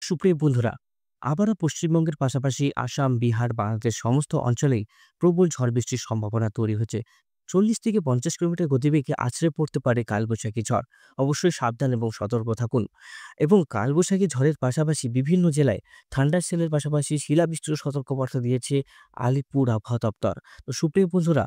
সুপ্রিয় বন্ধুরা, আবারও পশ্চিমবঙ্গের পাশাপাশি আসাম, বিহার, বাংলাদেশ সমস্ত অঞ্চলেই প্রবল ঝড় বৃষ্টির সম্ভাবনা তৈরি হচ্ছে। ৪০ থেকে ৫০ কিলোমিটার গতিবেগে আছড়ে পড়তে পারে কালবৈশাখী ঝড়। অবশ্যই সাবধান এবং সতর্ক থাকুন। এবং কালবৈশাখী ঝড়ের পাশাপাশি বিভিন্ন জেলায় ঠান্ডার সেলের পাশাপাশি শিলাবৃষ্টিরও সতর্কবার্তা দিয়েছে আলিপুর আবহাওয়া দপ্তর। তো সুপ্রিয় বন্ধুরা,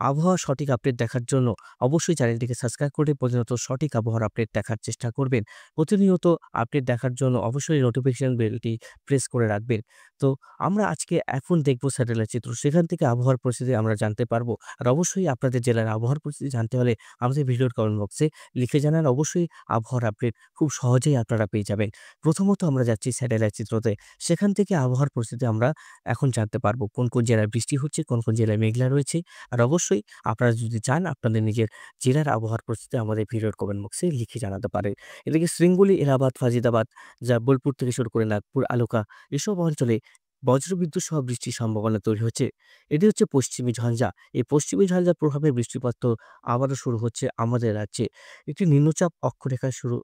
আবহাওয়ার সঠিক আপডেট দেখার জন্য অবশ্যই চ্যানেলটিকে সাবস্ক্রাইব করে প্রতিনিয়ত সঠিক আবহাওয়ার আপডেট দেখার চেষ্টা করবেন। প্রতিনিয়ত আপডেট দেখার জন্য অবশ্যই নোটিফিকেশন বেলটি প্রেস করে রাখবেন। তো আমরা আজকে এখন দেখব স্যাটেলাইট চিত্র। সেখান থেকে আবহাওয়ার পরিস্থিতি আমরা জানতে পারবো। আর অবশ্যই আপনাদের জেলার আবহাওয়ার পরিস্থিতি জানতে হলে আমাদের ভিডিওর কমেন্ট বক্সে লিখে জানান। অবশ্যই আবহাওয়ার আপডেট খুব সহজেই আপনারা পেয়ে যাবেন। প্রথমত আমরা যাচ্ছি স্যাটেলাইট চিত্রতে। সেখান থেকে আবহাওয়ার পরিস্থিতি আমরা এখন জানতে পারবো। কোন, কোন জেলায় বৃষ্টি হচ্ছে, কোন, কোন জেলায় মেঘলা রয়েছে। আর অবশ্যই আপনারা যদি চান আপনাদের নিজের জেলার আবহাওয়ার পরিস্থিতি আমাদের ভিডিওর কমেন্ট বক্সে লিখে জানাতে পারেন। এদিকে শৃঙ্গলি, এলাহাবাদ, ফাজিদাবাদ, যা বোলপুর থেকে শুরু করে নাগপুর, আলুকা এসব অঞ্চলে বজ্রবিদ্যুৎ সহ বৃষ্টির সম্ভাবনা তৈরি হচ্ছে। এটি হচ্ছে পশ্চিমী ঝঞ্ঝা। এই পশ্চিমী ঝঞ্ঝার প্রভাবে বৃষ্টিপাত তো আবারও শুরু হচ্ছে আমাদের রাজ্যে। একটি নিম্নচাপ অক্ষরেখা শুরু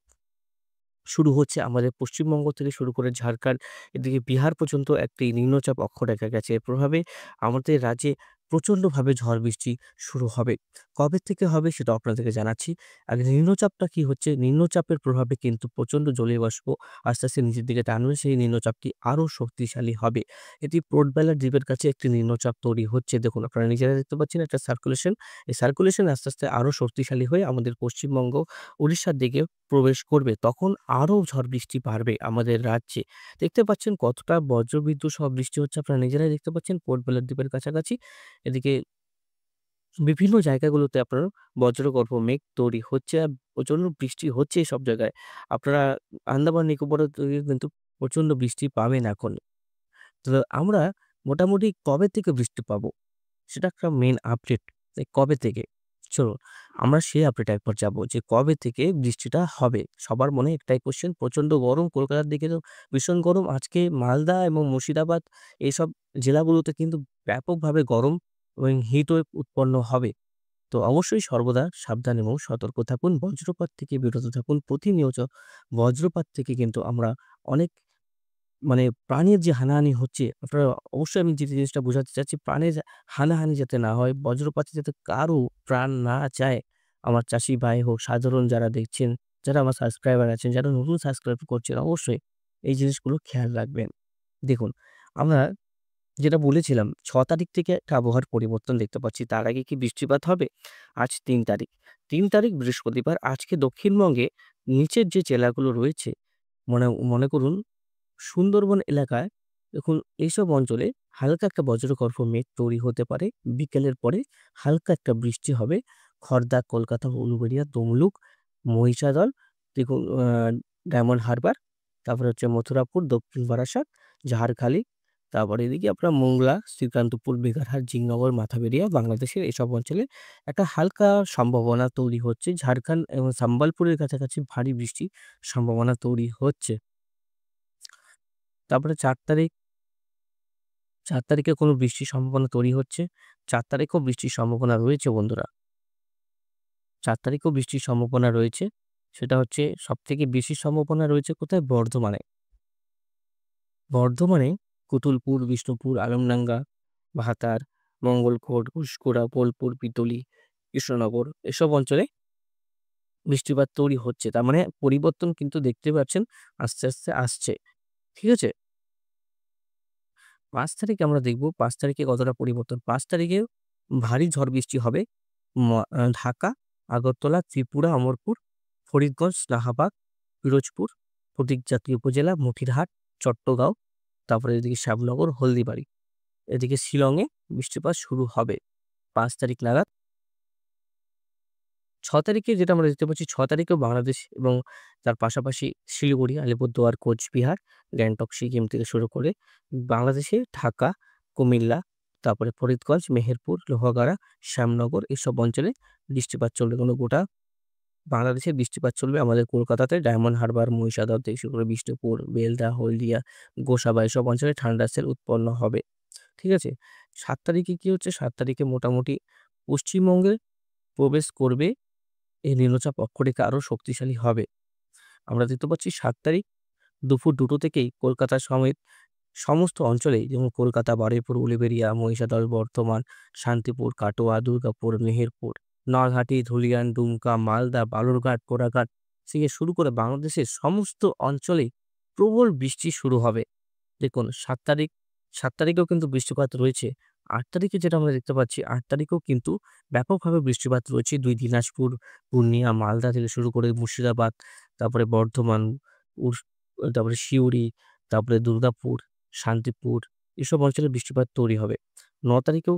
শুরু হচ্ছে আমাদের পশ্চিমবঙ্গ থেকে শুরু করে ঝাড়খণ্ড, এদিকে বিহার পর্যন্ত একটি নিম্নচাপ অক্ষরেখা গেছে। এর প্রভাবে আমাদের রাজ্যে প্রচণ্ডভাবে ঝড় বৃষ্টি শুরু হবে। কবে থেকে হবে সেটাও আপনাদেরকে জানাচ্ছি। আর নিম্নচাপটা কি হচ্ছে? নিম্নচাপের প্রভাবে কিন্তু প্রচণ্ড জলীয় বাষ্প আস্তে, আস্তে নিচের দিকে টানবে। সেই নিম্নচাপটি আরও শক্তিশালী হবে। এটি পোর্ট ব্লেয়ার দ্বীপের কাছে একটি নিম্নচাপ তৈরি হচ্ছে। দেখুন আপনারা নিজেরা দেখতে পাচ্ছেন একটা সার্কুলেশন। এই সার্কুলেশন আস্তে, আস্তে আরও শক্তিশালী হয়ে আমাদের পশ্চিমবঙ্গ, উড়িষ্যার দিকে প্রবেশ করবে। তখন আরও ঝড় বৃষ্টি বাড়বে আমাদের রাজ্যে। দেখতে পাচ্ছেন কতটা বজ্রবিদ্যুৎ সহ বৃষ্টি হচ্ছে, আপনারা নিজেরাই দেখতে পাচ্ছেন পোর্ট ব্লেয়ার দ্বীপের কাছাকাছি। এদিকে বিভিন্ন জায়গাগুলোতে আপনার বজ্রগর্ভ মেঘ তৈরি হচ্ছে আর প্রচন্ড বৃষ্টি হচ্ছে সব জায়গায়। আপনারা আন্দামান নিকোবরের দিকে কিন্তু প্রচন্ড বৃষ্টি পাবেন এখন। তো আমরা মোটামুটি কবে থেকে বৃষ্টি পাবো? সেটা একটা মেইন আপডেট। কবে থেকে? চলুন আমরা সেই আপডেটে একবার যাবো যে কবে থেকে বৃষ্টিটা হবে? সবার মনে একটাই কোয়েশ্চেন, প্রচন্ড গরম, কলকাতার দিকে তো ভীষণ গরম। আজকে মালদা এবং মুর্শিদাবাদ এইসব জেলাগুলোতে কিন্তু ব্যাপকভাবে গরম এবং হিট ওয়েভ উৎপন্ন হবে। তো অবশ্যই সর্বদা সাবধান এবং সতর্ক থাকুন। বজ্রপাত থেকে বিরত থাকুন। প্রতিনিয়ত বজ্রপাত থেকে কিন্তু আমরা অনেক প্রাণের যে হানাহানি হচ্ছে, আপনারা অবশ্যই আমি যে জিনিসটা বোঝাতে চাচ্ছি, প্রাণের হানাহানি যাতে না হয়, বজ্রপাতে যাতে কারো প্রাণ না যায়। আমার চাষী ভাই হোক, সাধারণ যারা দেখছেন, যারা আমার সাবস্ক্রাইবার আছেন, যারা নতুন সাবস্ক্রাইব করছেন, অবশ্যই এই জিনিসগুলো খেয়াল রাখবেন। দেখুন, আমরা যেটা বলেছিলাম ৬ তারিখ থেকে একটা আবহাওয়ার পরিবর্তন দেখতে পাচ্ছি। তার আগে কি বৃষ্টিপাত হবে? আজ ৩ তারিখ। ৩ তারিখ বৃহস্পতিবার। আজকে দক্ষিণবঙ্গে নিচের যে জেলাগুলো রয়েছে, মনে মনে করুন সুন্দরবন এলাকায়, দেখুন এইসব অঞ্চলে হালকা একটা বজ্রগর্ভ মেঘ তৈরি হতে পারে। বিকেলের পরে হালকা একটা বৃষ্টি হবে। খড়দা, কলকাতা, উলুবেড়িয়া, তমলুক, মহিষাদল, দেখুন ডায়মন্ড হারবার, তারপরে হচ্ছে মথুরাপুর, দক্ষিণ বারাসাত, ঝাড়খালি, তারপরে এদিকে আপনার মোংলা, শ্রীকান্তপুর, বেগারহাট, জিননগর, মাথাবেড়িয়া, বাংলাদেশের এসব অঞ্চলে একটা হালকা সম্ভাবনা তৈরি হচ্ছে। ঝাড়খণ্ড এবং সাম্বালপুরের কাছাকাছি ভারী বৃষ্টির সম্ভাবনা তৈরি হচ্ছে। তারপরে ৪ তারিখে কোনো বৃষ্টির সম্ভাবনা তৈরি হচ্ছে। ৪ তারিখেও বৃষ্টির সম্ভাবনা রয়েছে বন্ধুরা। ৪ তারিখেও বৃষ্টির সম্ভাবনা রয়েছে। সেটা হচ্ছে সবথেকে বেশি সম্ভাবনা রয়েছে কোথায়? বর্ধমানে। বর্ধমানে কুতুলপুর, বিষ্ণুপুর, আলমডাঙ্গা, ভাতার, মঙ্গলকোট, ঘুষকোড়া, বোলপুর, পিতলী, কৃষ্ণনগর এসব অঞ্চলে বৃষ্টিপাত তৈরি হচ্ছে। তার মানে পরিবর্তন কিন্তু দেখতে পাচ্ছেন আস্তে, আস্তে আসছে। ঠিক আছে? ৫ তারিখে আমরা দেখব ৫ তারিখে কতটা পরিবর্তন। ৫ তারিখে ভারী ঝড় বৃষ্টি হবে ঢাকা, আগরতলা, ত্রিপুরা, অমরপুর, ফরিদগঞ্জ, শাহবাগ, পিরোজপুর, ফটিক জাতীয় উপজেলা, মতিরহাট, চট্টগাঁও, তারপরে এদিকে শ্যামনগর, হলদিবাড়ি। এদিকে শিলংয়ে বৃষ্টিপাত শুরু হবে ৫ তারিখ নাগাদ। ৬ তারিখে যেটা আমরা দেখতে পাচ্ছি, ৬ তারিখেও বাংলাদেশ এবং তার পাশাপাশি শিলিগুড়ি, আলিপুরদুয়ার, কোচবিহার, গ্যাংটক, সিকিম থেকে শুরু করে বাংলাদেশে ঢাকা, কুমিল্লা, তারপরে ফরিদগঞ্জ, মেহেরপুর, লোহাগাড়া, শ্যামনগর এসব অঞ্চলে বৃষ্টিপাত চলবে। গোটা বাংলাদেশে বৃষ্টিপাত চলবে। আমাদের কলকাতাতে ডায়মন্ড হারবার, মহিষাদল থেকে শুরু করে বিষ্ণুপুর, বেলদা, হলদিয়া, গোসাবা এসব অঞ্চলে ঠান্ডার সেল উৎপন্ন হবে। ঠিক আছে? ৭ তারিখে কি হচ্ছে? ৭ তারিখে মোটামুটি পশ্চিমবঙ্গে প্রবেশ করবে এই নিম্নচাপ অক্ষরেখা আরও শক্তিশালী হবে। আমরা দেখতে পাচ্ছি ৭ তারিখ দুপুর ২টো থেকেই কলকাতা সমেত সমস্ত অঞ্চলেই যেমন কলকাতা, বারুইপুর, উলুবেড়িয়া, মহিষাদল, বর্ধমান, শান্তিপুর, কাটোয়া, দুর্গাপুর, মেহেরপুর, নলহাটি, ধুলিয়ান, ডুমকা, মালদা, বালুরঘাট, কোলাঘাট থেকে শুরু করে বাংলাদেশের সমস্ত অঞ্চলেই প্রবল বৃষ্টি শুরু হবে। দেখুন ৭ তারিখেও কিন্তু বৃষ্টিপাত রয়েছে। ৮ তারিখে যেটা আমরা দেখতে পাচ্ছি, ৮ তারিখেও কিন্তু ব্যাপকভাবে বৃষ্টিপাত রয়েছে। ২ দিনাজপুর, পূর্ণিয়া, মালদা থেকে শুরু করে মুর্শিদাবাদ, তারপরে বর্ধমান, উস তারপরে সিউড়ি, তারপরে দুর্গাপুর, শান্তিপুর এসব অঞ্চলে বৃষ্টিপাত তৈরি হবে। ৯ তারিখেও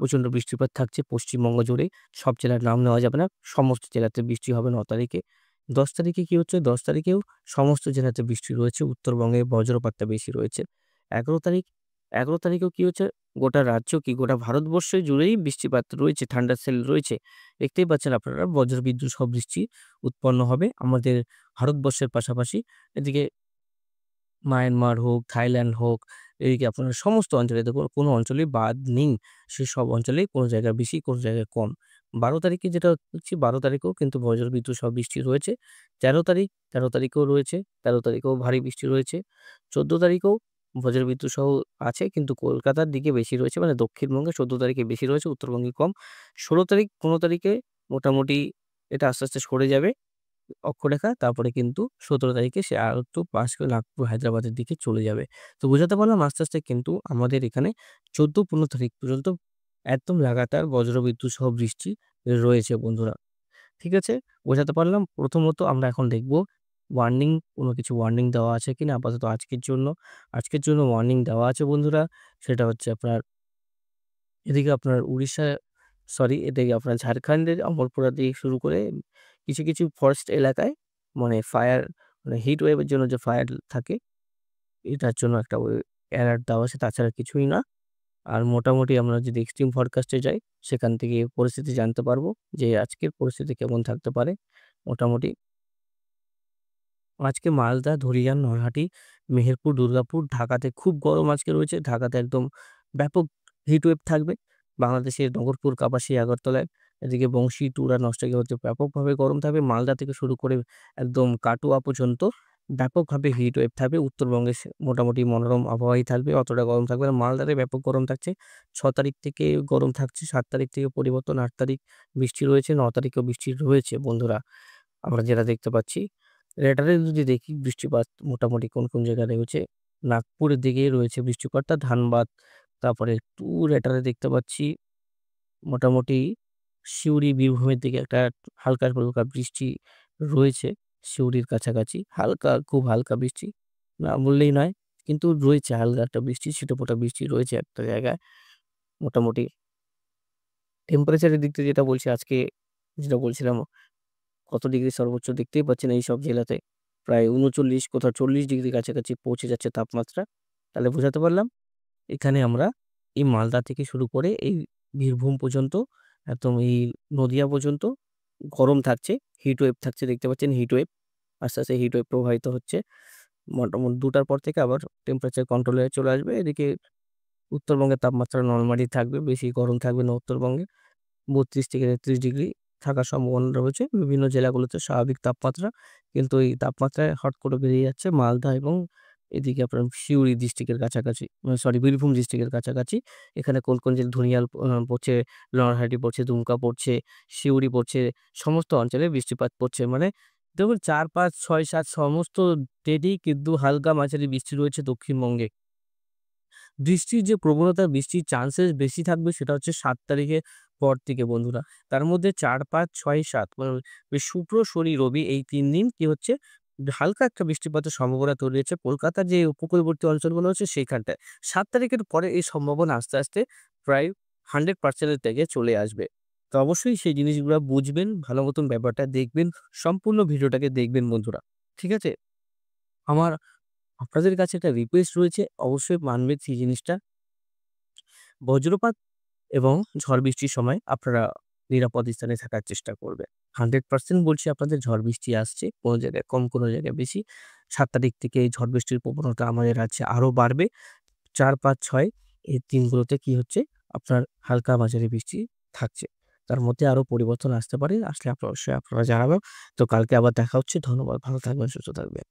প্রচণ্ড বৃষ্টিপাত থাকছে পশ্চিমবঙ্গ জুড়ে। সব জেলার নাম নেওয়া যাবে না। সমস্ত জেলাতে বৃষ্টি হবে ৯ তারিখে। ১০ তারিখে কি হচ্ছে? ১০ তারিখেও সমস্ত জেলাতে বৃষ্টি রয়েছে। উত্তরবঙ্গে বজ্রপাতটা বেশি রয়েছে। ১১ তারিখ ১১ তারিখেও কি হচ্ছে? গোটা রাজ্য কি গোটা ভারতবর্ষ জুড়েই বৃষ্টিপাত রয়েছে, ঠান্ডার সেল রয়েছে। দেখতেই পাচ্ছেন আপনারা বজ্রবিদ্যুৎ সহ বৃষ্টি উৎপন্ন হবে আমাদের ভারতবর্ষের পাশাপাশি এদিকে মায়ানমার হোক, থাইল্যান্ড হোক, এদিকে আপনার সমস্ত অঞ্চলে দেখুন কোনো অঞ্চলেই বাদ নেই। সেসব অঞ্চলেই কোনো জায়গায় বেশি, কোনো জায়গায় কম। ১২ তারিখে যেটা হচ্ছে ১২ তারিখেও কিন্তু বজ্রবিদ্যুৎ সহ বৃষ্টি রয়েছে। ১৩ তারিখেও রয়েছে। ১৩ তারিখেও ভারী বৃষ্টি রয়েছে। ১৪ তারিখেও বজ্রবিদ্যুৎ সহ আছে কিন্তু কলকাতার দিকে বেশি রয়েছে মানে দক্ষিণবঙ্গে ১৪ তারিখে বেশি রয়েছে, উত্তরবঙ্গে কম। ১৬ তারিখ, ১৫ তারিখে মোটামুটি এটা আস্তে, আস্তে সরে যাবে। অক্ষরেখা তারপরে কিন্তু ১৭ তারিখে সে আরেকটু পাস করে নাগপুর, হায়দ্রাবাদের দিকে চলে যাবে। তো বোঝাতে পারলাম আস্তে, আস্তে কিন্তু আমাদের এখানে ১৪-১৫ তারিখ পর্যন্ত একদম লাগাতার বজ্রবিদ্যুৎ সহ বৃষ্টি রয়েছে বন্ধুরা। ঠিক আছে? বোঝাতে পারলাম। প্রথমত আমরা এখন দেখব ওয়ার্নিং কোনো কিছু ওয়ার্নিং দেওয়া আছে কিনা আপাতত আজকের জন্য। আজকের জন্য ওয়ার্নিং দেওয়া আছে বন্ধুরা। সেটা হচ্ছে আপনার এদিকে আপনার উড়িষ্যা এদিকে আপনার ঝাড়খণ্ডের অমরপুরা দিয়ে শুরু করে কিছু, কিছু ফরেস্ট এলাকায় মানে ফায়ার মানে হিট ওয়েভ এর জন্য যে ফায়ার থাকে, এটার জন্য একটা অ্যালার্ট দেওয়া আছে। তাছাড়া কিছুই না। আর মোটামুটি আমরা যদি এক্সট্রিম ফরকাস্ট এ যাই, সেখান থেকে পরিস্থিতি জানতে পারবো যে আজকের পরিস্থিতি কেমন থাকতে পারে। মোটামুটি আজকে মালদা, ধুলিয়ান, নলহাটি, মেহেরপুর, দুর্গাপুর, ঢাকাতে খুব গরম আজকে রয়েছে। ঢাকাতে একদম ব্যাপক হিট ওয়েভ থাকবে। বাংলাদেশের নগরপুর, কাপাসি, আগরতলায় এদিকে বংশী, টুরা, নকশালবাড়িতে হচ্ছে ব্যাপকভাবে গরম থাকবে। মালদা থেকে শুরু করে একদম কাটোয়া পর্যন্ত ব্যাপকভাবে হিট ওয়েভ থাকবে। উত্তরবঙ্গে মোটামুটি মনোরম আবহাওয়াই থাকবে। অতটা গরম থাকবে না। মালদাতে ব্যাপক গরম থাকছে। ৬ তারিখ থেকে গরম থাকছে। ৭ তারিখ থেকে পরিবর্তন। ৮ তারিখ বৃষ্টি রয়েছে। ৯ তারিখেও বৃষ্টি রয়েছে বন্ধুরা। আমরা যেটা দেখতে পাচ্ছি। রেডারে যদি দেখি বৃষ্টিপাত মোটামুটি কোন, কোন জায়গায় রয়েছে, নাগপুরের দিকেই রয়েছে বৃষ্টিপাতটা, ধানবাদ, তারপরে একটু রেডারে দেখতে পাচ্ছি মোটামুটি সিউড়ি, বীরভূমের দিকে একটা হালকা হালকা বৃষ্টি রয়েছে। সিউড়ির কাছাকাছি হালকা, খুব হালকা বৃষ্টি না বললেই নয়। কিন্তু রয়েছে হালকা একটা বৃষ্টি, ছিটেফোঁটা বৃষ্টি রয়েছে একটা জায়গায়। মোটামুটি টেম্পারেচারের দিক থেকে যেটা বলছি আজকে যেটা বলছিলাম কত ডিগ্রি সর্বোচ্চ দেখতেই পাচ্ছেন এইসব জেলাতে। প্রায় ৩৯ কোথাও ৪০ ডিগ্রির কাছাকাছি পৌঁছে যাচ্ছে তাপমাত্রা। তাহলে বোঝাতে পারলাম এখানে আমরা এই মালদা থেকে শুরু করে এই বীরভূম পর্যন্ত একদম এই নদিয়া পর্যন্ত গরম থাকছে। হিট ওয়েভ থাকছে দেখতে পাচ্ছেন হিট ওয়েভ। আস্তে, আস্তে হিট ওয়েভ প্রবাহিত হচ্ছে। মোটামুটি ২ টার পর থেকে আবার টেম্পারেচার কন্ট্রোলে চলে আসবে। এদিকে উত্তরবঙ্গের তাপমাত্রা নরমালি থাকবে। বেশি গরম থাকবে না উত্তরবঙ্গে। ৩২-৩৩ ডিগ্রি থাকার সম্ভাবনা রয়েছে। বিভিন্ন জেলাগুলোতে স্বাভাবিক তাপমাত্রা। কিন্তু এই তাপমাত্রায় হট করে বেড়ে যাচ্ছে মালদা এবং এদিকে আপনার সিউড়ি ডিস্ট্রিক্টের কাছাকাছি বীরভূম ডিস্ট্রিক্টের কাছাকাছি। এখানে কোন, কোন জেলা ধুলিয়ান পড়ছে, নরহাটি পড়ছে, দুমকা পড়ছে, সিউড়ি পড়ছে, সমস্ত অঞ্চলে বৃষ্টিপাত পড়ছে। মানে দেখুন ৪, ৫, ৬, ৭ সমস্ত ডেটেই কিন্তু হালকা মাঝারি বৃষ্টি রয়েছে দক্ষিণবঙ্গে। বৃষ্টির যে প্রবণতা, বৃষ্টির চান্সেস বেশি থাকবে সেটা হচ্ছে ৭ তারিখের পর থেকে বন্ধুরা। তার মধ্যে ৪, ৫, ৬, ৭ মানে ওই শুক্র, শনি, রবি এই ৩ দিন কি হচ্ছে হালকা একটা বৃষ্টিপাতের সম্ভাবনা তৈরি হচ্ছে কলকাতার যে উপকূলবর্তী অঞ্চলগুলো হচ্ছে সেইখানটায়। ৭ তারিখের পরে এই সম্ভাবনা আস্তে, আস্তে প্রায় 100% এর দিকে চলে আসবে। তো অবশ্যই সেই জিনিসগুলা বুঝবেন, ভালো মতন ব্যাপারটা দেখবেন, সম্পূর্ণ ভিডিওটাকে দেখবেন বন্ধুরা। ঠিক আছে? আমার আপনাদের কাছে একটা রিকোয়েস্ট রয়েছে, অবশ্যই মানবেন সেই জিনিসটা। বজ্রপাত এবং ঝড় বৃষ্টির সময় আপনারা নিরাপদ স্থানে থাকার চেষ্টা করবেন। 100% বলছি আপনাদের ঝড় বৃষ্টি আসছে। কোনো জায়গায় কম, কোনো জায়গায় বেশি। ৭ তারিখ থেকে এই ঝড় বৃষ্টির প্রবণতা আমাদের রাজ্যে আরো বাড়বে। ৪, ৫, ৬ এই দিনগুলোতে কি হচ্ছে আপনার হালকা মাঝারি বৃষ্টি থাকছে। তার মধ্যে আরো পরিবর্তন আসতে পারে। আসলে অবশ্যই আপনারা জানাবেন। তো কালকে আবার দেখা হচ্ছে। ধন্যবাদ। ভালো থাকবেন, সুস্থ থাকবেন।